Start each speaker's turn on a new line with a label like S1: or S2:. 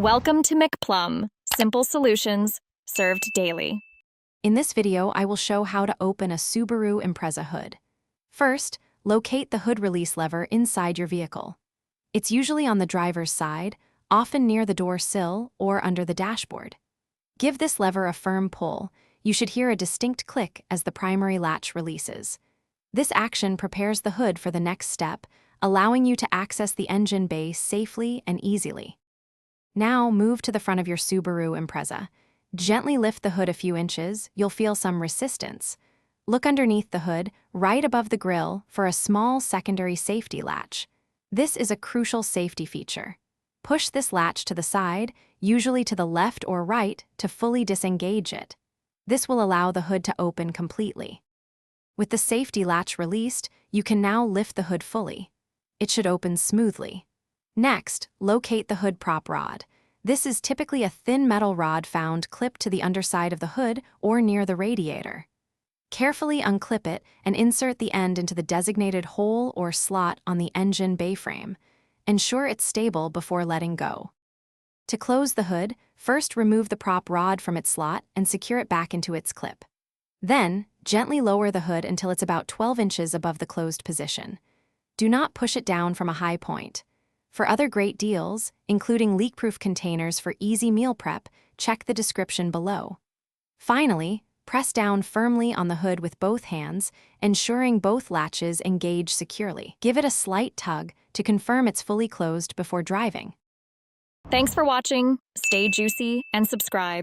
S1: Welcome to McPlum, simple solutions served daily.
S2: In this video, I will show how to open a Subaru Impreza hood. First, locate the hood release lever inside your vehicle. It's usually on the driver's side, often near the door sill or under the dashboard. Give this lever a firm pull. You should hear a distinct click as the primary latch releases. This action prepares the hood for the next step, allowing you to access the engine bay safely and easily. Now move to the front of your Subaru Impreza. Gently lift the hood a few inches, you'll feel some resistance. Look underneath the hood, right above the grille, for a small secondary safety latch. This is a crucial safety feature. Push this latch to the side, usually to the left or right, to fully disengage it. This will allow the hood to open completely. With the safety latch released, you can now lift the hood fully. It should open smoothly. Next, locate the hood prop rod. This is typically a thin metal rod found clipped to the underside of the hood or near the radiator. Carefully unclip it and insert the end into the designated hole or slot on the engine bay frame. Ensure it's stable before letting go. To close the hood, first remove the prop rod from its slot and secure it back into its clip. Then, gently lower the hood until it's about 12 inches above the closed position. Do not push it down from a high point. For other great deals, including leak-proof containers for easy meal prep, check the description below. Finally, press down firmly on the hood with both hands, ensuring both latches engage securely. Give it a slight tug to confirm it's fully closed before driving.
S1: Thanks for watching. Stay juicy and subscribe.